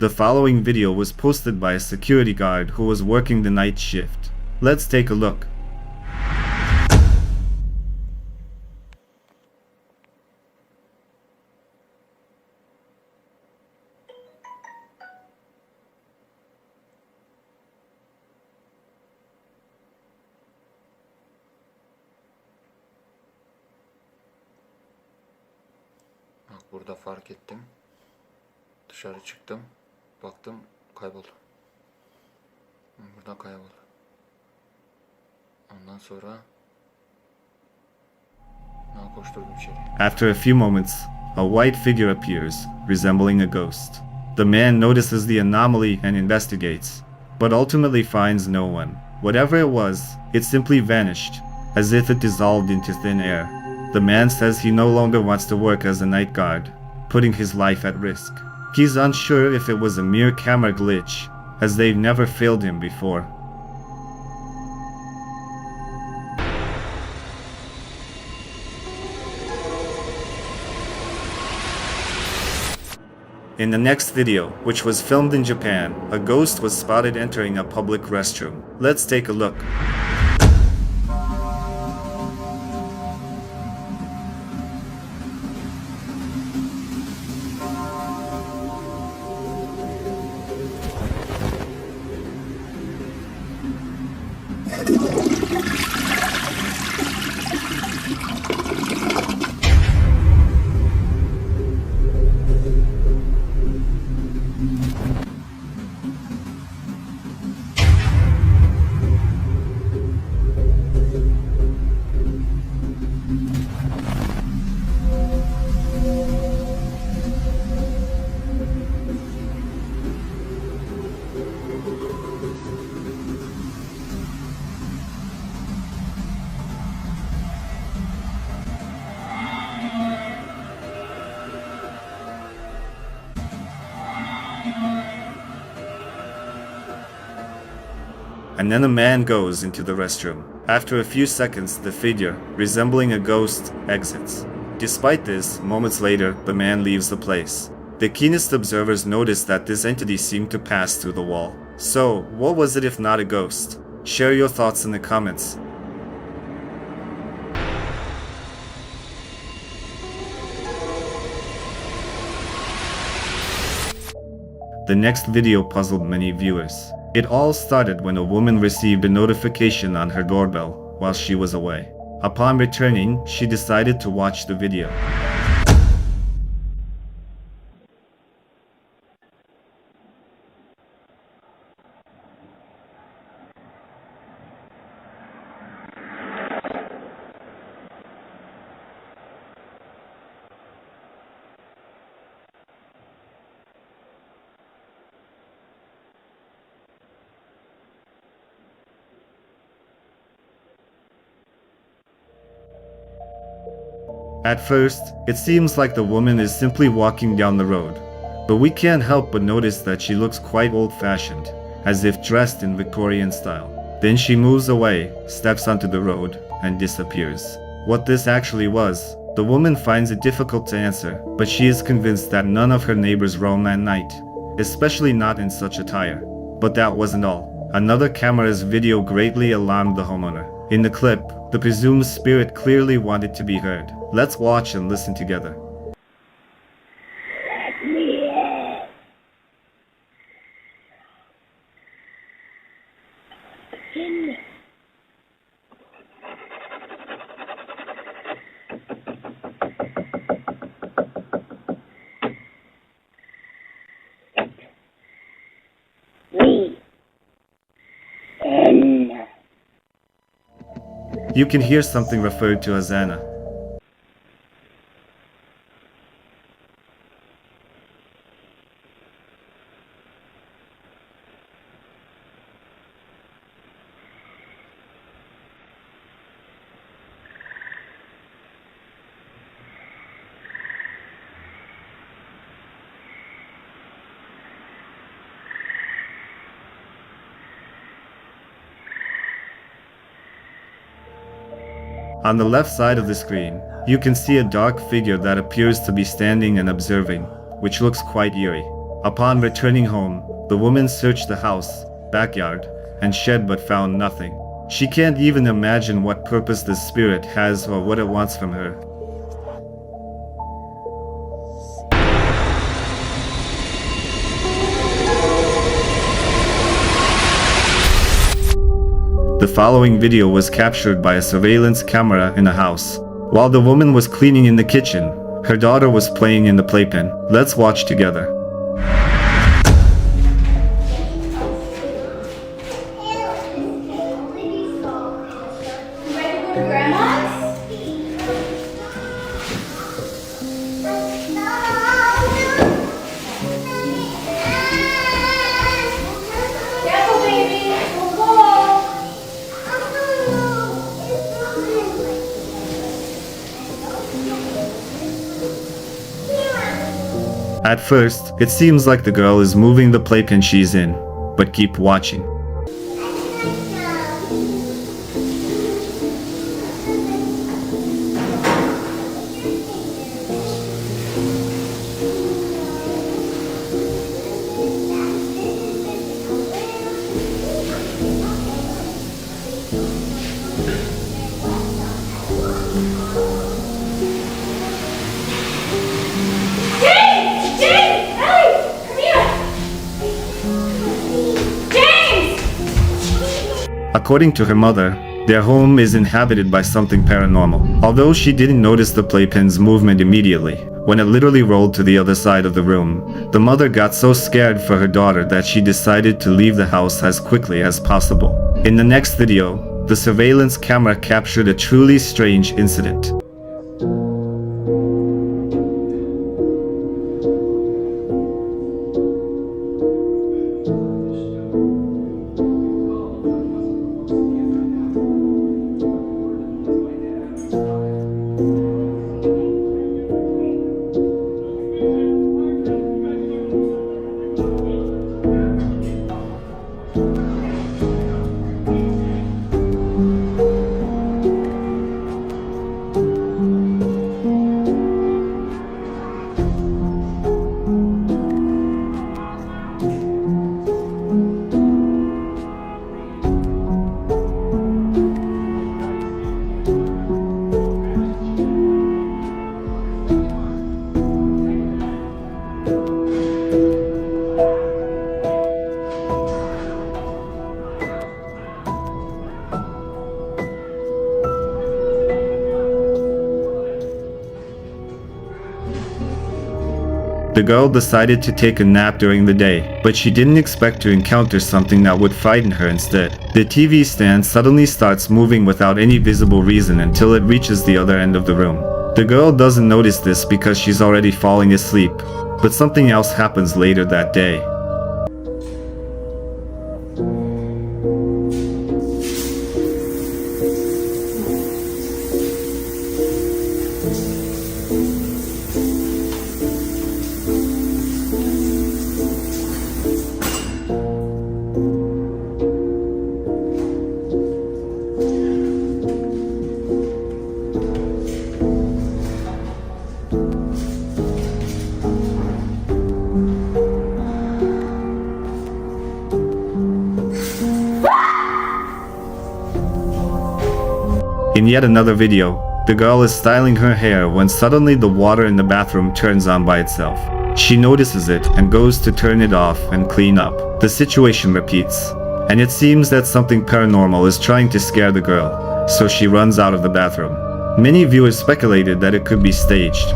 The following video was posted by a security guard who was working the night shift. Let's take a look. Bak burada fark ettim. Dışarı çıktım. Baktım kayboldu. Burada kayboldu. Ondan sonra koşturdum içeri. After a few moments, a white figure appears, resembling a ghost. The man notices the anomaly and investigates, but ultimately finds no one. Whatever it was, it simply vanished, as if it dissolved into thin air. The man says he no longer wants to work as a night guard, putting his life at risk. He's unsure if it was a mere camera glitch, as they've never failed him before. In the next video, which was filmed in Japan, a ghost was spotted entering a public restroom. Let's take a look. And then a man goes into the restroom. After a few seconds, the figure, resembling a ghost, exits. Despite this, moments later, the man leaves the place. The keenest observers noticed that this entity seemed to pass through the wall. So, what was it if not a ghost? Share your thoughts in the comments. The next video puzzled many viewers. It all started when a woman received a notification on her doorbell while she was away. Upon returning, she decided to watch the video. At first, it seems like the woman is simply walking down the road, but we can't help but notice that she looks quite old-fashioned, as if dressed in Victorian style. Then she moves away, steps onto the road, and disappears. What this actually was, the woman finds it difficult to answer, but she is convinced that none of her neighbors roam at night, especially not in such attire. But that wasn't all. Another camera's video greatly alarmed the homeowner. In the clip, the presumed spirit clearly wanted to be heard. Let's watch and listen together. Let me in. In. Me. In. You can hear something referred to as Anna. On the left side of the screen, you can see a dark figure that appears to be standing and observing, which looks quite eerie. Upon returning home, the woman searched the house, backyard, and shed but found nothing. She can't even imagine what purpose this spirit has or what it wants from her. The following video was captured by a surveillance camera in a house. While the woman was cleaning in the kitchen, her daughter was playing in the playpen. Let's watch together. At first, it seems like the girl is moving the playpen she's in, but keep watching. According to her mother, their home is inhabited by something paranormal. Although she didn't notice the playpen's movement immediately, when it literally rolled to the other side of the room, the mother got so scared for her daughter that she decided to leave the house as quickly as possible. In the next video, the surveillance camera captured a truly strange incident. The girl decided to take a nap during the day, but she didn't expect to encounter something that would frighten her instead. The TV stand suddenly starts moving without any visible reason until it reaches the other end of the room. The girl doesn't notice this because she's already falling asleep, but something else happens later that day. In yet another video, the girl is styling her hair when suddenly the water in the bathroom turns on by itself. She notices it and goes to turn it off and clean up. The situation repeats, and it seems that something paranormal is trying to scare the girl, so she runs out of the bathroom. Many viewers speculated that it could be staged,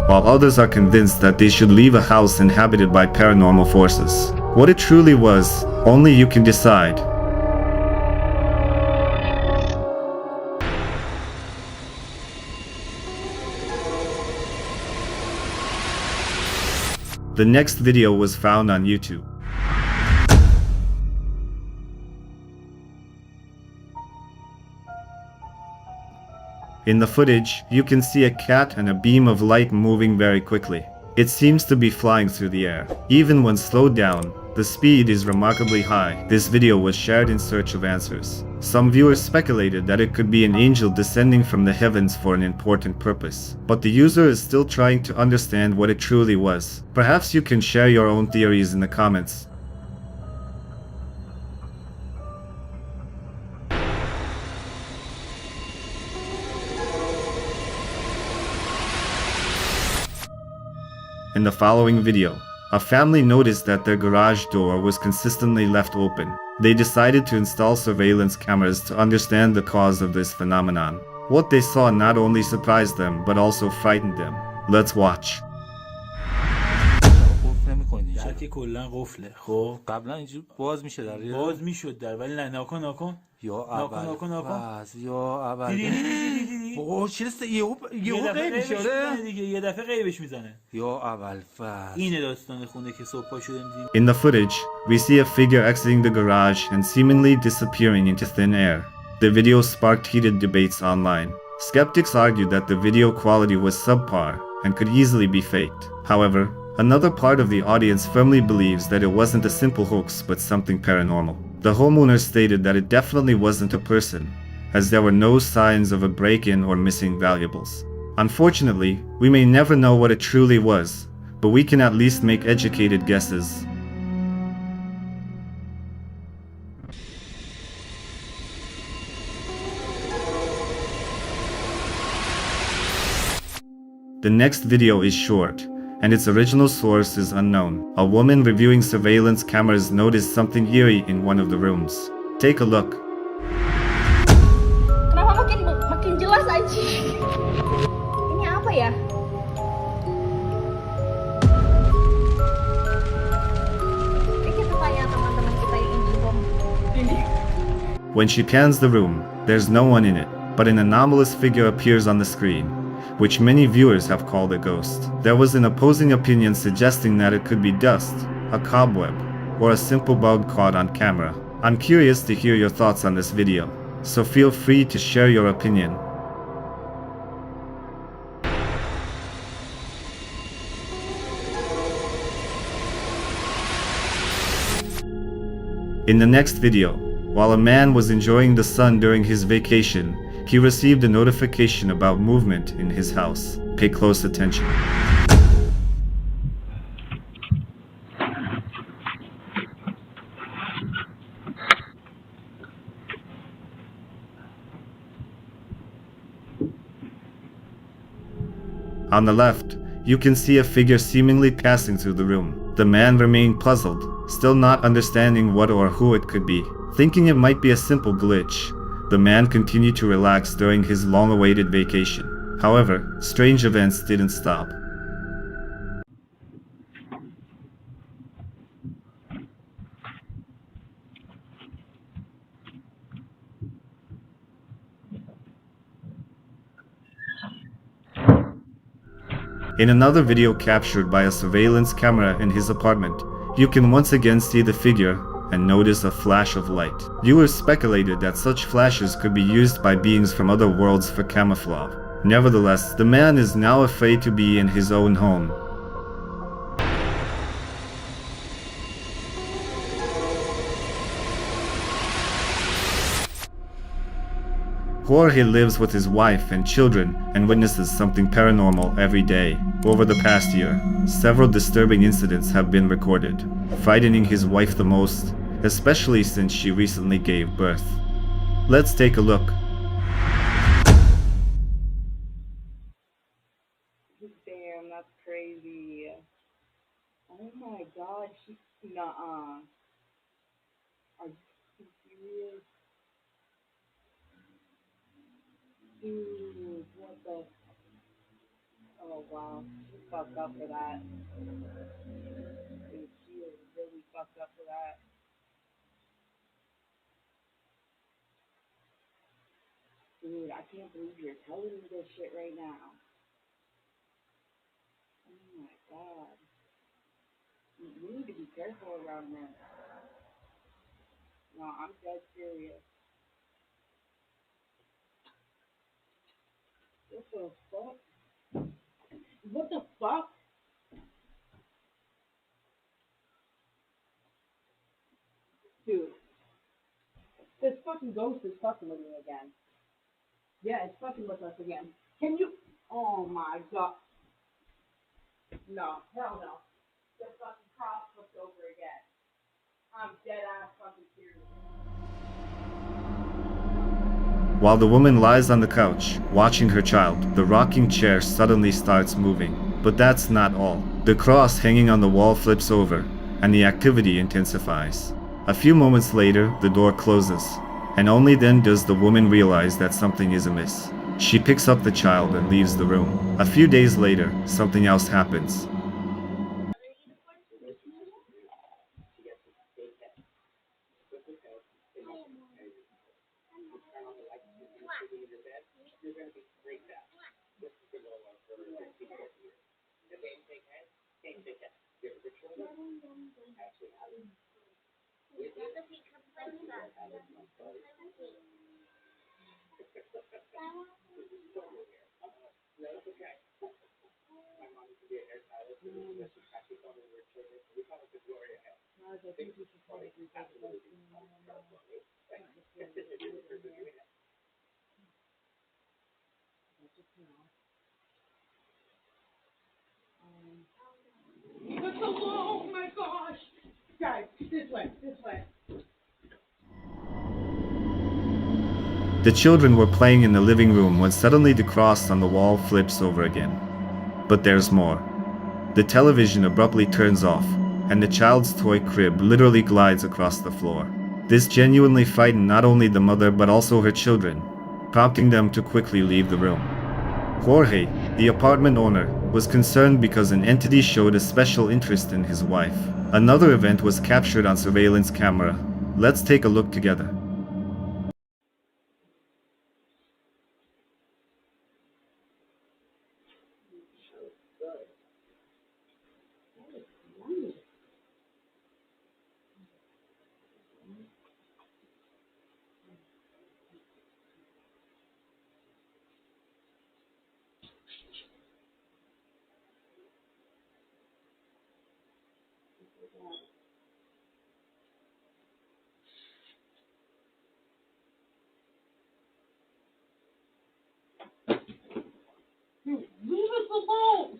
while others are convinced that they should leave a house inhabited by paranormal forces. What it truly was, only you can decide. The next video was found on YouTube. In the footage, you can see a cat and a beam of light moving very quickly. It seems to be flying through the air. Even when slowed down, The speed is remarkably high. This video was shared in search of answers. Some viewers speculated that it could be an angel descending from the heavens for an important purpose. But the user is still trying to understand what it truly was. Perhaps you can share your own theories in the comments. In the following video, a family noticed that their garage door was consistently left open. They decided to install surveillance cameras to understand the cause of this phenomenon. What they saw not only surprised them, but also frightened them. Let's watch. قفل نمی‌کنی چرا؟ درک کلا قفله. خب قبلا اینجور باز میشه در باز میشد در، ولی نه. ناکن یا ناکن بس یا اول دیدی اوه چرا یهو دفعه غیب شده دیگه، یه دفعه غیبش میزنه. یا اول فصل اینه داستان خونه که صبح پا شدیم دیدیم. In the footage, we see a figure exiting the garage and seemingly disappearing into thin air. The video sparked heated debates online. Skeptics argued that the video quality was subpar and could easily be faked. However, another part of the audience firmly believes that it wasn't a simple hoax but something paranormal. The homeowner stated that it definitely wasn't a person, as there were no signs of a break-in or missing valuables. Unfortunately, we may never know what it truly was, but we can at least make educated guesses. The next video is short, and its original source is unknown. A woman reviewing surveillance cameras noticed something eerie in one of the rooms. Take a look. Kenapa makin jelas aja? Ini apa ya? Ini kita tanya teman-teman kita yang Indihome. When she pans the room, there's no one in it, but an anomalous figure appears on the screen, which many viewers have called a ghost. There was an opposing opinion suggesting that it could be dust, a cobweb, or a simple bug caught on camera. I'm curious to hear your thoughts on this video, so feel free to share your opinion. In the next video, while a man was enjoying the sun during his vacation, he received a notification about movement in his house. Pay close attention. On the left, you can see a figure seemingly passing through the room. The man remained puzzled, still not understanding what or who it could be. Thinking it might be a simple glitch, the man continued to relax during his long-awaited vacation. However, strange events didn't stop. In another video captured by a surveillance camera in his apartment, you can once again see the figure and notice a flash of light. Viewers speculated that such flashes could be used by beings from other worlds for camouflage. Nevertheless, the man is now afraid to be in his own home. Jorge lives with his wife and children and witnesses something paranormal every day. Over the past year, several disturbing incidents have been recorded, frightening his wife the most, especially since she recently gave birth. Let's take a look. Damn, that's crazy. Oh my god, nuh-uh. Are you serious? Dude, what the? Oh wow, she fucked up for that. Dude, she is really fucked up for that. Dude, I can't believe you're telling me this shit right now. Oh my god. You need to be careful around this. No, I'm dead serious. What the fuck? What the fuck? Dude. This fucking ghost is fucking with me again. Yeah, it's fucking with us again. Can you? Oh my god. No, hell no. The fucking cross flipped over again. I'm dead ass fucking serious. While the woman lies on the couch, watching her child, the rocking chair suddenly starts moving. But that's not all. The cross hanging on the wall flips over, and the activity intensifies. A few moments later, the door closes, and only then does the woman realize that something is amiss. She picks up the child and leaves the room. A few days later, something else happens. Oh my gosh! Guys, this way, this way. The children were playing in the living room when suddenly the cross on the wall flips over again. But there's more. The television abruptly turns off, and the child's toy crib literally glides across the floor. This genuinely frightened not only the mother but also her children, prompting them to quickly leave the room. Jorge, the apartment owner, was concerned because an entity showed a special interest in his wife. Another event was captured on surveillance camera. Let's take a look together. Leave us alone!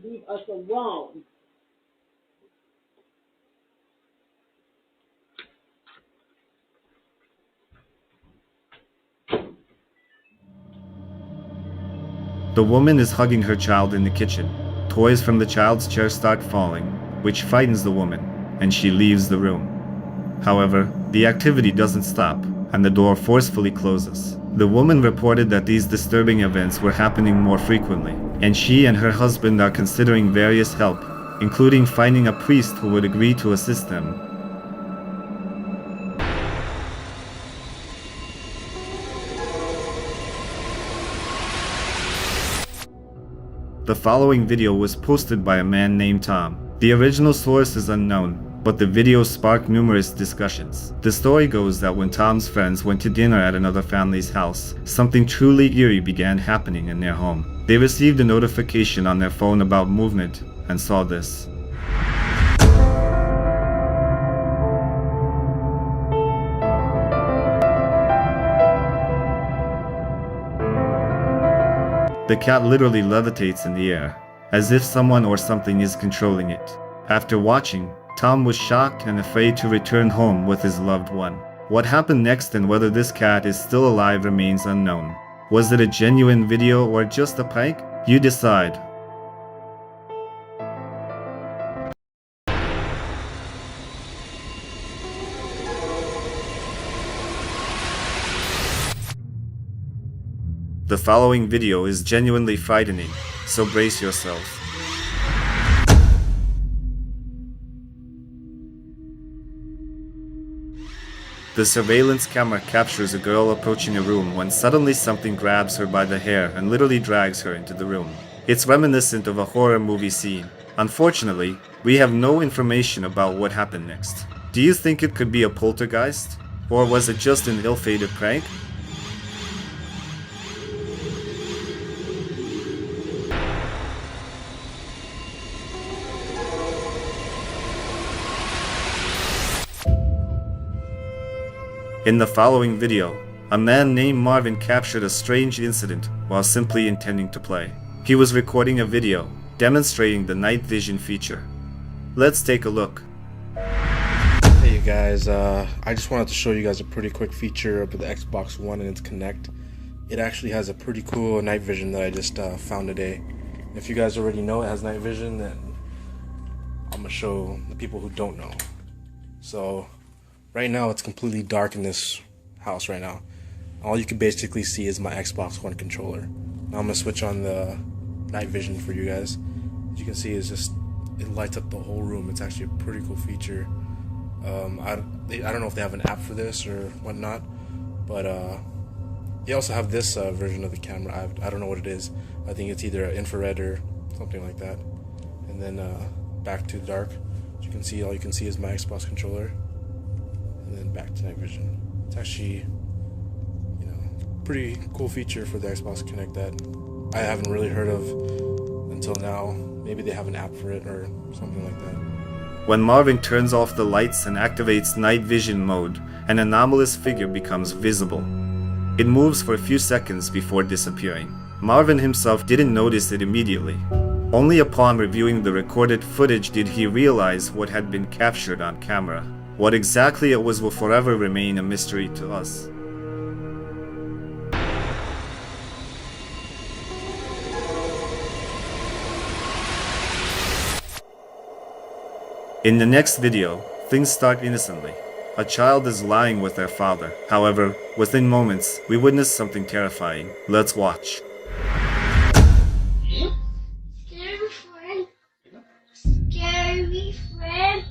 Leave us alone. The woman is hugging her child in the kitchen. Toys from the child's chair start falling, which frightens the woman, and she leaves the room. However, the activity doesn't stop, and the door forcefully closes. The woman reported that these disturbing events were happening more frequently, and she and her husband are considering various help, including finding a priest who would agree to assist them. The following video was posted by a man named Tom. The original source is unknown, but the video sparked numerous discussions. The story goes that when Tom's friends went to dinner at another family's house, something truly eerie began happening in their home. They received a notification on their phone about movement and saw this. The cat literally levitates in the air, as if someone or something is controlling it. After watching, Tom was shocked and afraid to return home with his loved one. What happened next and whether this cat is still alive remains unknown. Was it a genuine video or just a prank? You decide. The following video is genuinely frightening, so brace yourself. The surveillance camera captures a girl approaching a room when suddenly something grabs her by the hair and literally drags her into the room. It's reminiscent of a horror movie scene. Unfortunately, we have no information about what happened next. Do you think it could be a poltergeist? Or was it just an ill-fated prank? In the following video, a man named Marvin captured a strange incident while simply intending to play. He was recording a video demonstrating the night vision feature. Let's take a look. Hey you guys, I just wanted to show you guys a pretty quick feature of the Xbox One and its Kinect. It actually has a pretty cool night vision that I just found today. If you guys already know it has night vision, then I'm gonna show the people who don't know. So right now it's completely dark in this house right now. All you can basically see is my Xbox One controller. Now I'm gonna switch on the night vision for you guys. As you can see, it lights up the whole room. It's actually a pretty cool feature. I don't know if they have an app for this or whatnot, but they also have this version of the camera. I don't know what it is. I think it's either infrared or something like that. And then back to dark. As you can see, all you can see is my Xbox controller. And then back to night vision. It's actually, pretty cool feature for the Xbox Kinect that I haven't really heard of until now. Maybe they have an app for it or something like that. When Marvin turns off the lights and activates night vision mode, an anomalous figure becomes visible. It moves for a few seconds before disappearing. Marvin himself didn't notice it immediately. Only upon reviewing the recorded footage did he realize what had been captured on camera. What exactly it was will forever remain a mystery to us. In the next video, things start innocently. A child is lying with their father. However, within moments, we witness something terrifying. Let's watch. Scary friend. Scary friend.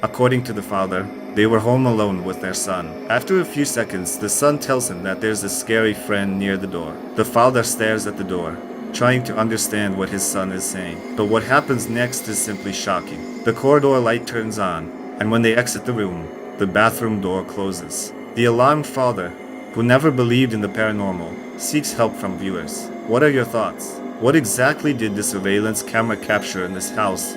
According to the father, they were home alone with their son. After a few seconds, the son tells him that there's a scary friend near the door. The father stares at the door, trying to understand what his son is saying. But what happens next is simply shocking. The corridor light turns on, and when they exit the room, the bathroom door closes. The alarmed father, who never believed in the paranormal, seeks help from viewers. What are your thoughts? What exactly did the surveillance camera capture in this house?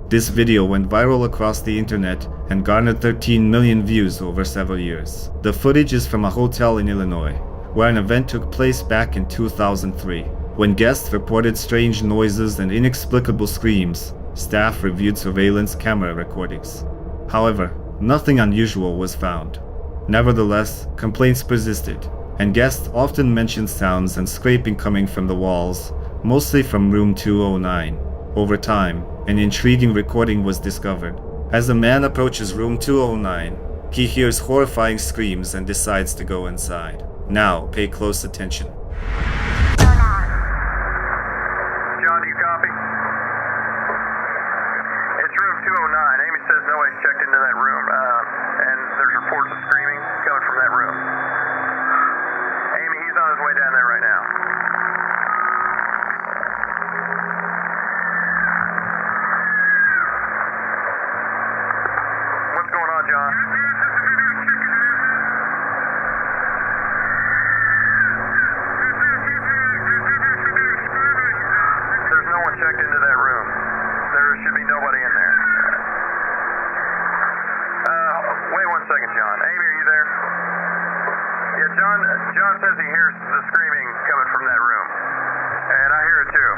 This video went viral across the internet and garnered 13 million views over several years. The footage is from a hotel in Illinois, where an event took place back in 2003. When guests reported strange noises and inexplicable screams, staff reviewed surveillance camera recordings. However, nothing unusual was found. Nevertheless, complaints persisted, and guests often mentioned sounds and scraping coming from the walls, mostly from room 209. Over time, an intriguing recording was discovered. As the man approaches room 209, he hears horrifying screams and decides to go inside. Now, pay close attention. John, do you copy? It's room 209. Amy says nobody's checked into that room, and there's reports of screaming coming from that room. Amy, he's on his way down there right now. What's going on, John? There's no one checked into that room. There should be nobody in there. Wait 1 second, John. Amy, are you there? Yeah, John says he hears the screaming coming from that room. And I hear it too.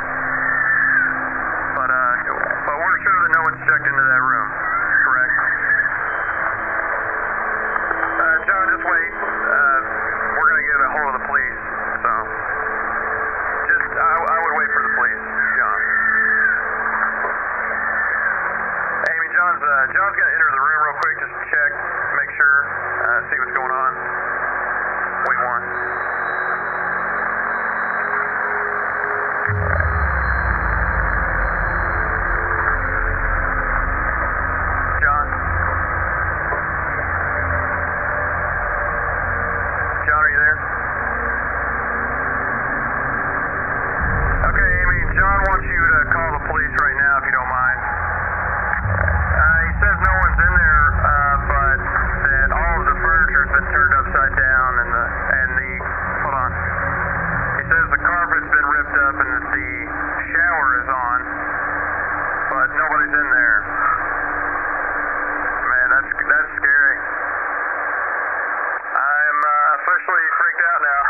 But we're sure that no one's checked into that room. Correct? John, just wait. We're going to get a hold of the police. So, I would wait for the police, John. down and the hold on. He says the carpet's been ripped up and that the shower is on, but nobody's in there. Man, that's scary. I'm officially freaked out now.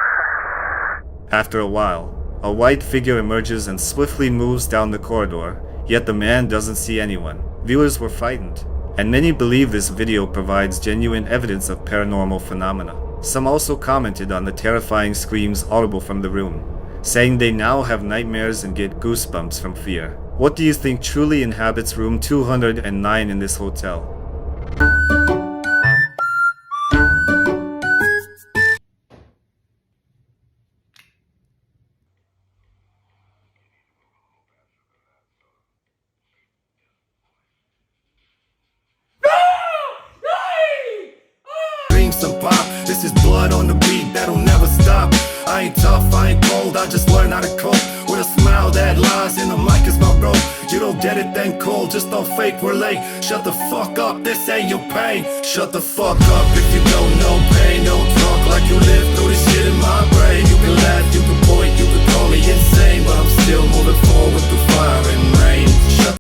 After a while, a white figure emerges and swiftly moves down the corridor, yet the man doesn't see anyone. Viewers were frightened, and many believe this video provides genuine evidence of paranormal phenomena. Some also commented on the terrifying screams audible from the room, saying they now have nightmares and get goosebumps from fear. What do you think truly inhabits room 209 in this hotel? Drink some pop, this is blood on the beat that'll never stop. I ain't tough, I ain't cold, I just learned how to cope with a smile that lies in the mic is my rope. You don't get it, then cold, just don't fake, we're late. Shut the fuck up, this ain't your pain. Shut the fuck up if you don't know pain, no